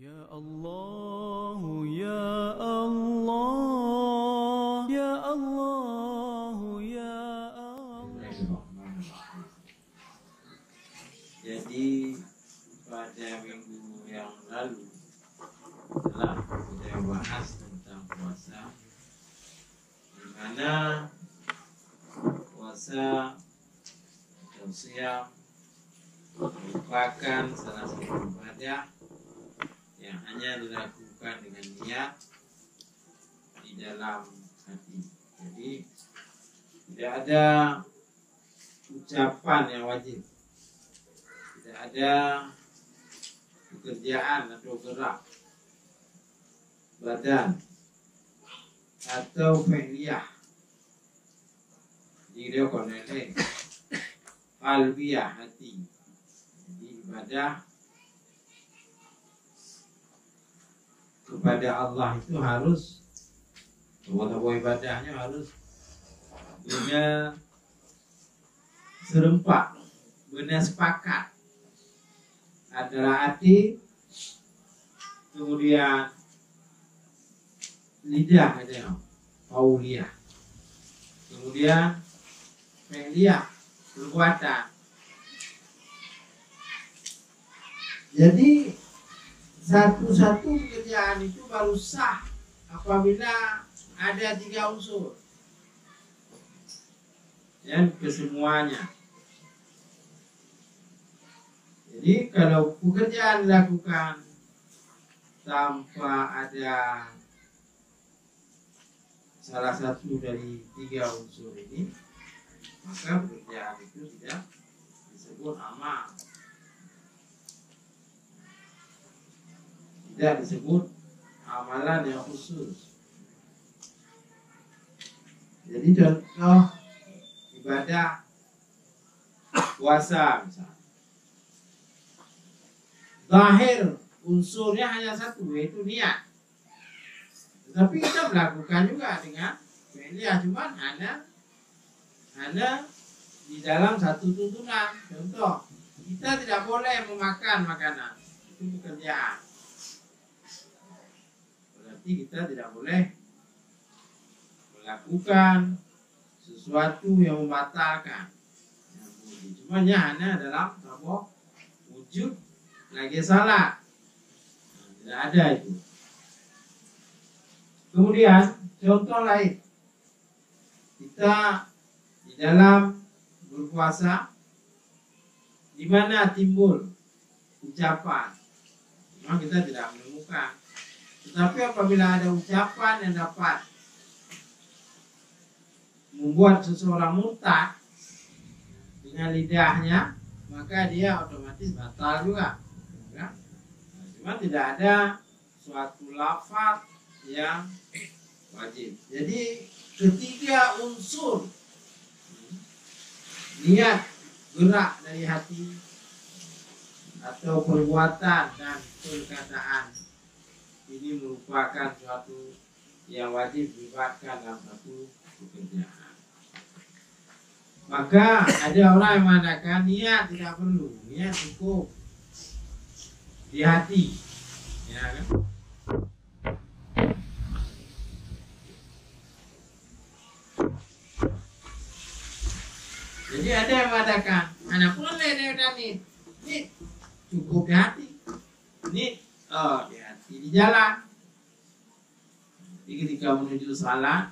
Ya Allah, ya Allah, ya Allah, ya Allah. Jadi pada minggu yang lalu telah kita bahas tentang puasa, di mana puasa atau siam merupakan salah satu ibadah yang hanya dilakukan dengan niat di dalam hati. Jadi tidak ada ucapan yang wajib, tidak ada pekerjaan atau gerak badan atau fi'liyah. Jadi dia konele qalbiyah, hati. Jadi ibadah kepada Allah itu harus, sebuah ibadahnya harus benar serempak, benar sepakat antara hati, kemudian lidah, ada qauliyah, kemudian fi'liyah, perbuatan. Jadi satu-satu pekerjaan itu baru sah apabila ada 3 unsur dan kesemuanya. Jadi kalau pekerjaan dilakukan tanpa ada salah satu dari 3 unsur ini, maka pekerjaan itu tidak disebut amal, tidak disebut amalan yang khusus. Jadi contoh ibadah puasa misalnya, zahir unsurnya hanya satu, yaitu niat. Tetapi kita melakukan juga dengan fi'liyah, cuman hanya di dalam satu tuntunan. Contoh, kita tidak boleh memakan makanan, itu pekerjaan. Berarti kita tidak boleh melakukan sesuatu yang membatalkan. Cuma hanya dalam wujud lagi salat, tidak ada itu. Kemudian contoh lain, kita di dalam berpuasa, di mana timbul ucapan, memang kita tidak menemukan. Tetapi apabila ada ucapan yang dapat membuat seseorang murtad dengan lidahnya, maka dia otomatis batal juga. Ya? Cuma tidak ada suatu lafaz yang wajib. Jadi ketiga unsur, niat, gerak dari hati, atau perbuatan dan perkataan, ini merupakan suatu yang wajib dilibatkan dalam satu pekerjaan. Maka ada orang yang mengatakan niat tidak perlu, niat cukup di hati, ya kan? Jadi ada yang mengatakan, anak boleh dia ini cukup di hati, ini di hati, di jalan. Jadi ketika menuju salat,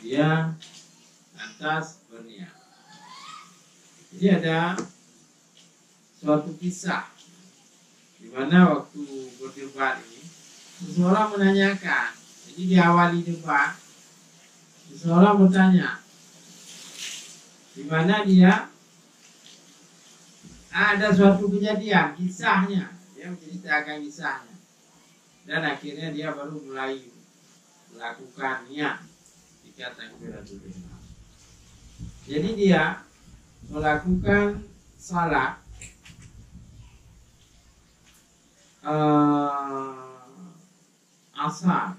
dia lantas berniat. Jadi ada suatu kisah di mana waktu berdebat ini, seseorang menanyakan. Jadi diawali debat, seseorang bertanya, di mana dia ada suatu kejadian, kisahnya, dia menceritakan kisahnya, dan akhirnya dia baru mulai melakukan niat ketika takbiratul ihram. Jadi dia melakukan salat asar,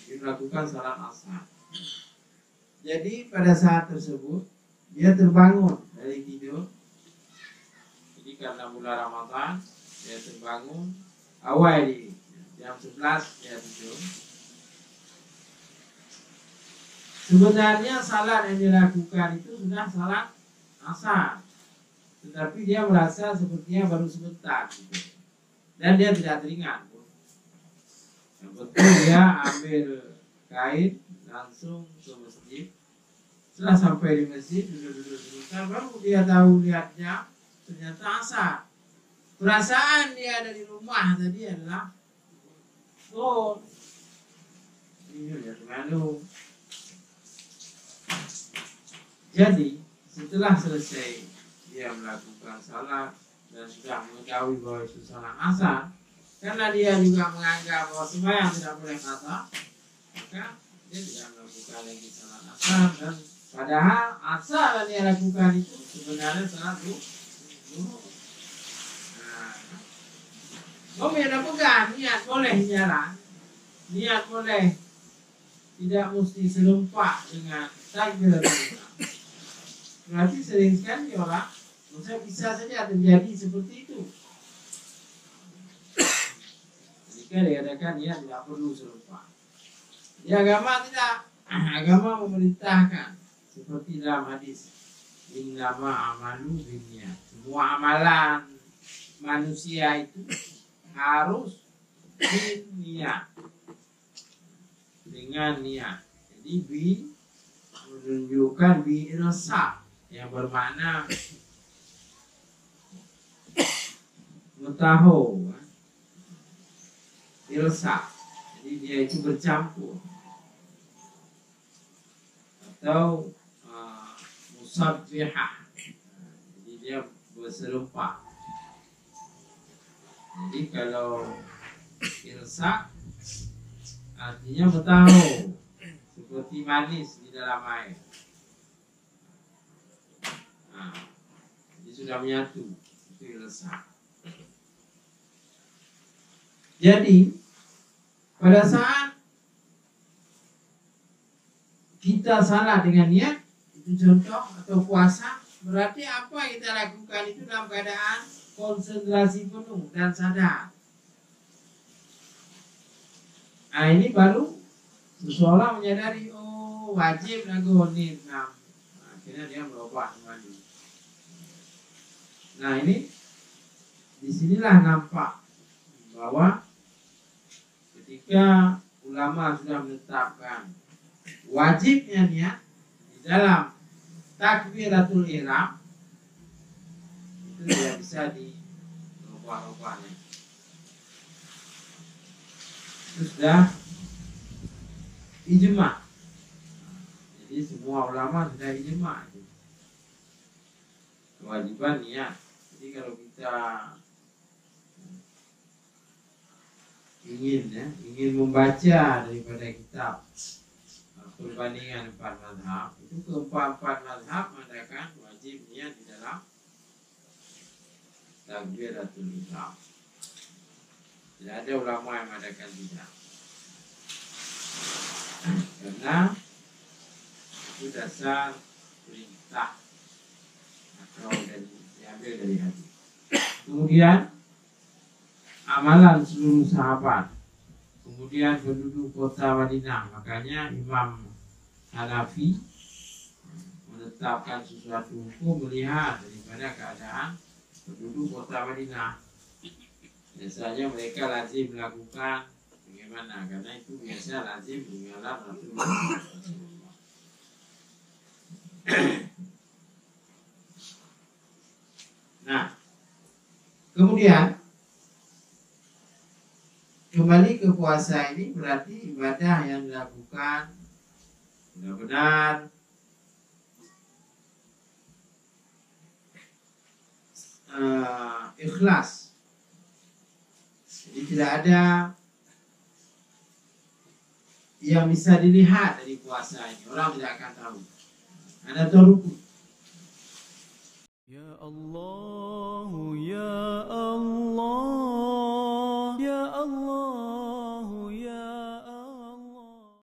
dia melakukan salat asar. Jadi pada saat tersebut dia terbangun dari tidur. Jadi karena bulan Ramadan dia terbangun awal di jam 11 dia tidur. Sebenarnya salat yang dilakukan itu sudah salat asar, tetapi dia merasa sepertinya baru sebentar gitu. Dan dia tidak teringat. Yang penting dia ambil kain langsung ke masjid. Setelah sampai di masjid, duduk-duduk sebentar, baru dia tahu lihat jam, ternyata asar. Perasaan dia ada di rumah tadi adalah ini dia terlalu. Jadi setelah selesai dia melakukan salat dan sudah mengetahui bahwa itu salat asar, karena dia juga menganggap bahwa sembahyang tidak boleh asar, maka dia tidak melakukan lagi salat asar. Dan padahal asar yang dia lakukan itu sebenarnya salat zuhur. Ada pegang niat boleh jalan, niat boleh, tidak mesti serempak dengan takbiratul ihram. Berarti sering sekali orang bisa saja terjadi seperti itu. Jika dikatakan ya tidak perlu serempak. Di agama tidak, agama memerintahkan seperti dalam hadis, innama amalu binniyat. Semua amalan manusia itu harus niat, dengan niat. Jadi menunjukkan irsa yang bermakna mutaho, irsa. Jadi dia itu bercampur atau musabbihah. Jadi dia berserempak. Jadi kalau irsa artinya mutaho, seperti manis di dalam air. Jadi sudah menyatu, itu irsa. Jadi pada saat kita salat dengan niat, itu contoh, atau puasa, berarti apa yang kita lakukan itu dalam keadaan konsentrasi penuh dan sadar. Nah ini baru seseorang menyadari, oh wajib lagu ini. Nah, akhirnya dia berubah kembali. Nah ini disinilah nampak bahwa ketika ulama sudah menetapkan wajibnya niat di dalam takbiratul ihram, itu tidak bisa dirubah-rubahnya. Itu sudah ijma. Jadi semua ulama sudah ijma kewajiban niat. Jadi kalau kita ingin membaca daripada kitab perbandingan 4 mazhab, itu keempat mazhab mengatakan wajib niat di dalam takbiratul ihram. Tidak ada ulama yang mengatakan tidak, karena itu dasar perintah atau diambil dari hadis. Kemudian amalan seluruh sahabat, kemudian penduduk kota Madinah. Makanya Imam Hanafi menetapkan sesuatu hukum melihat daripada keadaan penduduk kota Madinah. Biasanya mereka lazim melakukan bagaimana? Karena itu biasa lazim mengalah Rasulullah. Nah, kemudian kembali ke puasa ini berarti ibadah yang dilakukan benar-benar ikhlas. Jadi tidak ada yang bisa dilihat dari puasa ini. Orang tidak akan tahu. Ada rukun. Ya Allah, ya Allah.